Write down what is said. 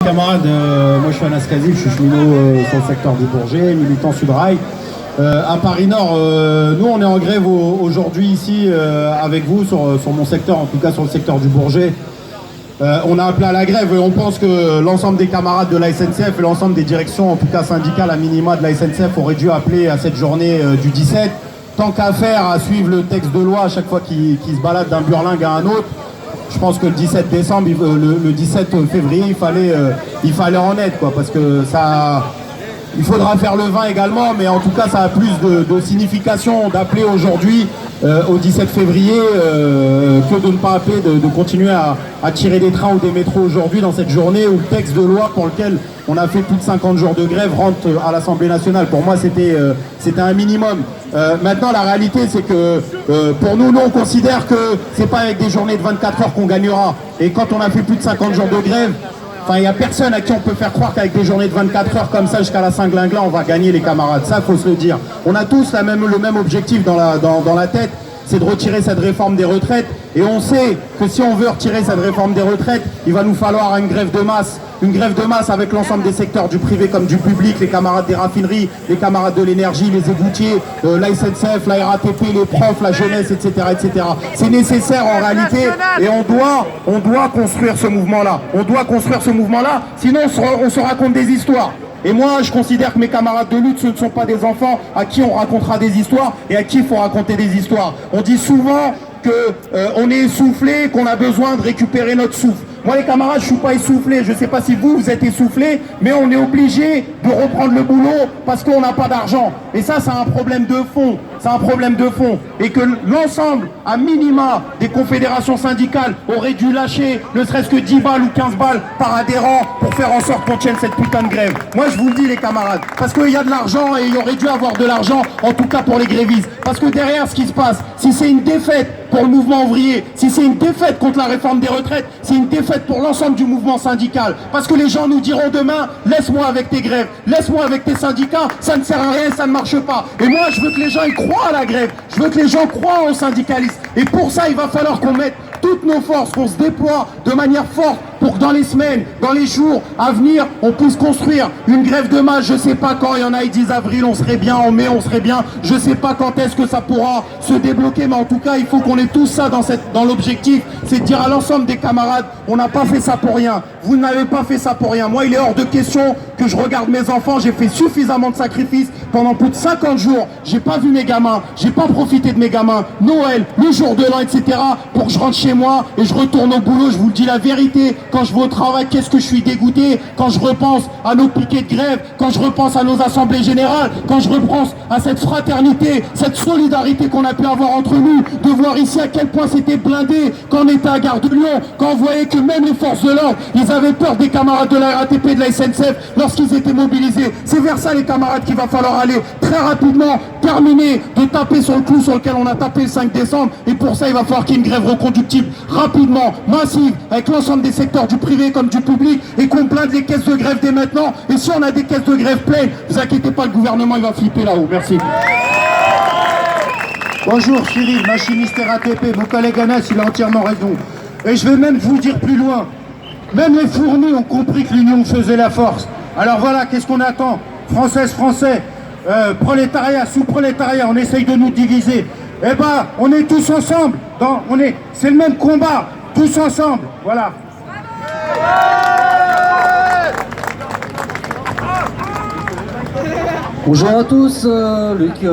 Camarades, moi je suis Anas Kazif, je suis cheminot sur le secteur du Bourget, militant Sudrail. À Paris Nord, nous on est en grève aujourd'hui ici avec vous sur mon secteur, en tout cas sur le secteur du Bourget. On a appelé à la grève et on pense que l'ensemble des camarades de la SNCF et l'ensemble des directions, en tout cas syndicales à minima de la SNCF, auraient dû appeler à cette journée du 17. Tant qu'à faire à suivre le texte de loi à chaque fois qu'il se balade d'un burlingue à un autre, je pense que le 17 décembre, le 17 février, il fallait en être, quoi, parce que ça, il faudra faire le 20 également, mais en tout cas, ça a plus de signification d'appeler aujourd'hui au 17 février que de ne pas appeler, de continuer à tirer des trains ou des métros aujourd'hui dans cette journée où le texte de loi pour lequel on a fait plus de 50 jours de grève rentre à l'Assemblée nationale. Pour moi, c'était un minimum. Maintenant, la réalité, c'est que pour nous, on considère que c'est pas avec des journées de 24 heures qu'on gagnera. Et quand on a fait plus de 50 jours de grève, enfin, il n'y a personne à qui on peut faire croire qu'avec des journées de 24 heures comme ça jusqu'à la Saint-Glingla, on va gagner, les camarades. Ça, faut se le dire. On a tous le même objectif dans la tête, c'est de retirer cette réforme des retraites. Et on sait que si on veut retirer cette réforme des retraites, il va nous falloir une grève de masse. Une grève de masse avec l'ensemble des secteurs, du privé comme du public, les camarades des raffineries, les camarades de l'énergie, les égoutiers, la SNCF, la RATP, les profs, la jeunesse, etc. etc. C'est nécessaire en réalité et on doit construire ce mouvement-là. On doit construire ce mouvement-là, sinon on se raconte des histoires. Et moi, je considère que mes camarades de lutte, ce ne sont pas des enfants à qui on racontera des histoires et à qui il faut raconter des histoires. On dit souvent qu'on est essoufflé, qu'on a besoin de récupérer notre souffle. Moi, les camarades, je ne suis pas essoufflé. Je ne sais pas si vous êtes essoufflés, mais on est obligé de reprendre le boulot parce qu'on n'a pas d'argent. Et ça, c'est un problème de fond. C'est un problème de fond. Et que l'ensemble, à minima, des confédérations syndicales auraient dû lâcher ne serait-ce que 10 balles ou 15 balles par adhérent pour faire en sorte qu'on tienne cette putain de grève. Moi, je vous le dis, les camarades, parce qu'il y a de l'argent et il y aurait dû avoir de l'argent, en tout cas pour les grévistes. Parce que derrière, ce qui se passe, si c'est une défaite pour le mouvement ouvrier, si c'est une défaite contre la réforme des retraites, c'est une défaite pour l'ensemble du mouvement syndical. Parce que les gens nous diront demain, laisse-moi avec tes grèves, laisse-moi avec tes syndicats, ça ne sert à rien, ça ne marche pas. Et moi, je veux que les gens y croient à la grève, je veux que les gens croient aux syndicalistes. Et pour ça, il va falloir qu'on mette toutes nos forces, qu'on se déploie de manière forte pour que dans les semaines, dans les jours à venir, on puisse construire une grève de masse. Je ne sais pas quand, il y en a, ils disent avril, on serait bien, en mai, on serait bien. Je ne sais pas quand est-ce que ça pourra se débloquer, mais en tout cas, il faut qu'on ait tout ça dans l'objectif. C'est de dire à l'ensemble des camarades, on n'a pas fait ça pour rien. Vous n'avez pas fait ça pour rien. Moi, il est hors de question que je regarde mes enfants. J'ai fait suffisamment de sacrifices pendant plus de 50 jours. J'ai pas vu mes gamins, j'ai pas profité de mes gamins. Noël, le jour de l'an, etc. pour que je rentre chez moi et je retourne au boulot. Je vous le dis la vérité. Quand je vais au travail, qu'est-ce que je suis dégoûté. Quand je repense à nos piquets de grève, quand je repense à nos assemblées générales, quand je repense à cette fraternité, cette solidarité qu'on a pu avoir entre nous, de voir ici à quel point c'était blindé quand on était à Gare de Lyon, quand on voyait que même les forces de l'ordre, ils avaient peur des camarades de la RATP et de la SNCF lorsqu'ils étaient mobilisés. C'est vers ça, les camarades, qu'il va falloir aller très rapidement, terminer de taper sur le clou sur lequel on a tapé le 5 décembre. Et pour ça, il va falloir qu'il y ait une grève reconductible rapidement, massive, avec l'ensemble des secteurs du privé comme du public, et qu'on blinde les caisses de grève dès maintenant. Et si on a des caisses de grève pleines, ne vous inquiétez pas, le gouvernement il va flipper là-haut. Merci. Bonjour Cyril, machiniste RATP, mon collègue Anas, il a entièrement raison. Et je vais même vous dire plus loin. Même les fournis ont compris que l'union faisait la force. Alors voilà, qu'est-ce qu'on attend? Françaises, Français, prolétariat, sous-prolétariat, on essaye de nous diviser. Eh ben, on est tous ensemble. C'est le même combat, tous ensemble. Voilà. Bonjour à tous, Luc.